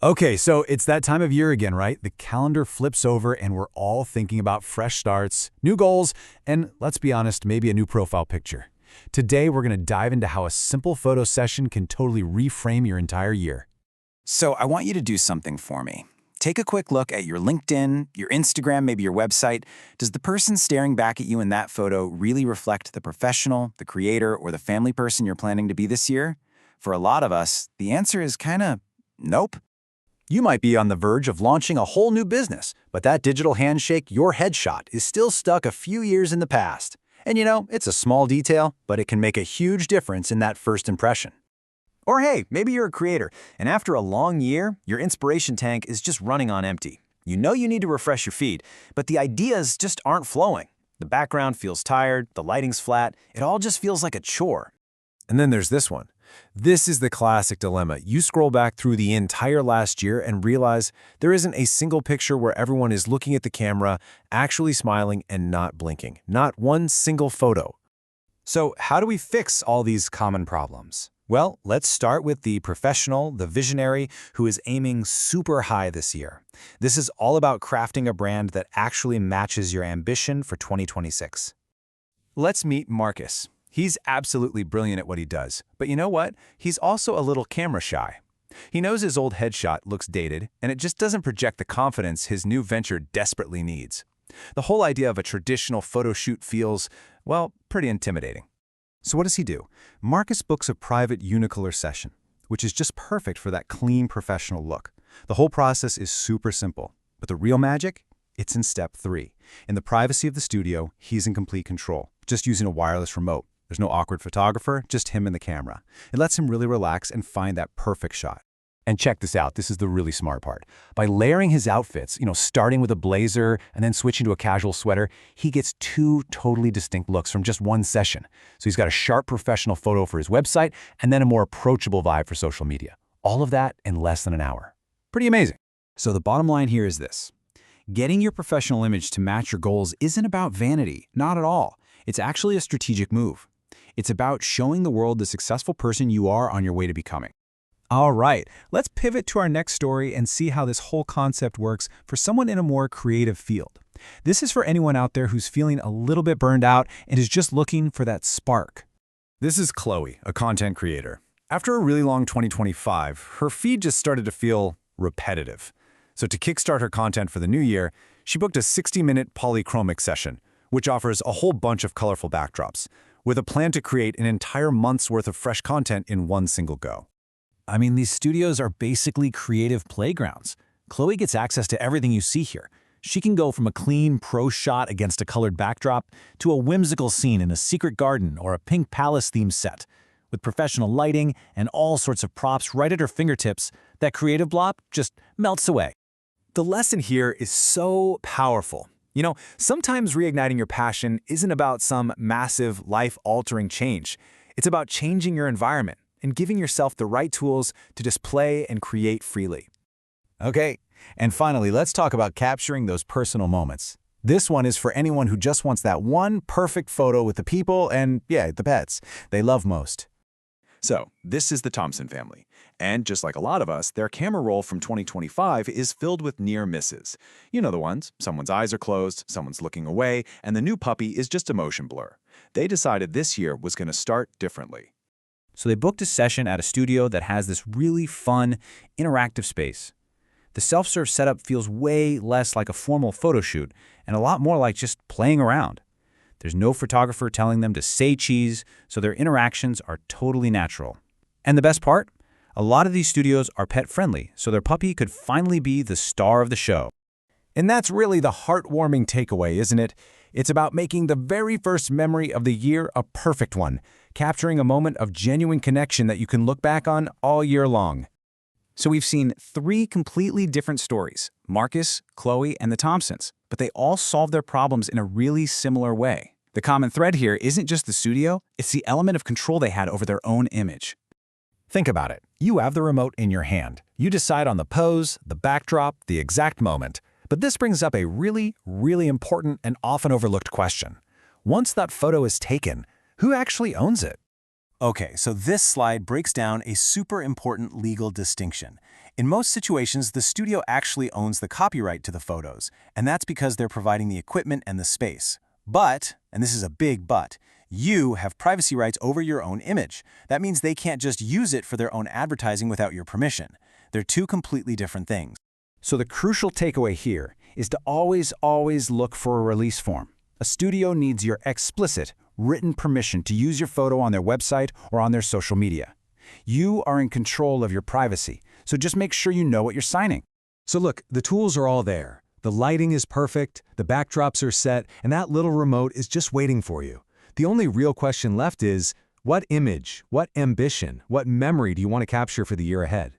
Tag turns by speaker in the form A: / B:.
A: Okay, so it's that time of year again, right? The calendar flips over and we're all thinking about fresh starts, new goals, and let's be honest, maybe a new profile picture. Today, we're going to dive into how a simple photo session can totally reframe your entire year.
B: So I want you to do something for me. Take a quick look at your LinkedIn, your Instagram, maybe your website. Does the person staring back at you in that photo really reflect the professional, the creator, or the family person you're planning to be this year? For a lot of us, the answer is kinda nope.
A: You might be on the verge of launching a whole new business, but that digital handshake, your headshot, is still stuck a few years in the past. And it's a small detail, but it can make a huge difference in that first impression.
C: Or hey, maybe you're a creator, and after a long year, your inspiration tank is just running on empty. You know you need to refresh your feed, but the ideas just aren't flowing. The background feels tired, the lighting's flat, it all just feels like a chore.
D: And then there's this one. This is the classic dilemma. You scroll back through the entire last year and realize there isn't a single picture where everyone is looking at the camera, actually smiling and not blinking. Not one single photo.
C: So how do we fix all these common problems? Well, let's start with the professional, the visionary, who is aiming super high this year. This is all about crafting a brand that actually matches your ambition for 2026. Let's meet Marcus. He's absolutely brilliant at what he does, but you know what? He's also a little camera shy. He knows his old headshot looks dated, and it just doesn't project the confidence his new venture desperately needs. The whole idea of a traditional photo shoot feels, well, pretty intimidating. So what does he do? Marcus books a private unicolor session, which is just perfect for that clean professional look. The whole process is super simple, but the real magic? It's in step 3. In the privacy of the studio, he's in complete control, just using a wireless remote. There's no awkward photographer, just him and the camera. It lets him really relax and find that perfect shot.
A: And check this out, this is the really smart part. By layering his outfits, starting with a blazer and then switching to a casual sweater, he gets 2 totally distinct looks from just one session. So he's got a sharp professional photo for his website and then a more approachable vibe for social media. All of that in less than an hour. Pretty amazing.
C: So the bottom line here is this. Getting your professional image to match your goals isn't about vanity, not at all. It's actually a strategic move. It's about showing the world the successful person you are on your way to becoming. All right, let's pivot to our next story and see how this whole concept works for someone in a more creative field. This is for anyone out there who's feeling a little bit burned out and is just looking for that spark.
D: This is Chloe, a content creator. After a really long 2025, her feed just started to feel repetitive. So to kickstart her content for the new year, she booked a 60-minute Polychromic session, which offers a whole bunch of colorful backdrops, with a plan to create an entire month's worth of fresh content in one single go.
C: I mean, these studios are basically creative playgrounds. Chloe gets access to everything you see here. She can go from a clean pro shot against a colored backdrop to a whimsical scene in a secret garden or a pink palace-themed set. With professional lighting and all sorts of props right at her fingertips, that creative blob just melts away.
D: The lesson here is so powerful. Sometimes reigniting your passion isn't about some massive, life-altering change. It's about changing your environment and giving yourself the right tools to just play and create freely.
A: Okay, and finally, let's talk about capturing those personal moments. This one is for anyone who just wants that one perfect photo with the people and, the pets they love most.
B: So, this is the Thompson family. And just like a lot of us, their camera roll from 2025 is filled with near misses. You know the ones. Someone's eyes are closed, someone's looking away, and the new puppy is just a motion blur. They decided this year was going to start differently.
C: So they booked a session at a studio that has this really fun, interactive space. The self-serve setup feels way less like a formal photo shoot and a lot more like just playing around. There's no photographer telling them to say cheese, so their interactions are totally natural. And the best part? A lot of these studios are pet-friendly, so their puppy could finally be the star of the show.
A: And that's really the heartwarming takeaway, isn't it? It's about making the very first memory of the year a perfect one, capturing a moment of genuine connection that you can look back on all year long.
C: So we've seen 3 completely different stories, Marcus, Chloe, and the Thompsons, but they all solve their problems in a really similar way. The common thread here isn't just the studio, it's the element of control they had over their own image.
A: Think about it. You have the remote in your hand. You decide on the pose, the backdrop, the exact moment. But this brings up a really, really important and often overlooked question. Once that photo is taken, who actually owns it?
B: Okay, so this slide breaks down a super important legal distinction. In most situations, the studio actually owns the copyright to the photos, and that's because they're providing the equipment and the space. But, and this is a big but, you have privacy rights over your own image. That means they can't just use it for their own advertising without your permission. They're two completely different things.
C: So the crucial takeaway here is to always look for a release form. A studio needs your explicit, written permission to use your photo on their website or on their social media. You are in control of your privacy, so just make sure you know what you're signing.
D: So look, the tools are all there. The lighting is perfect, the backdrops are set, and that little remote is just waiting for you. The only real question left is, what image, what ambition, what memory do you want to capture for the year ahead?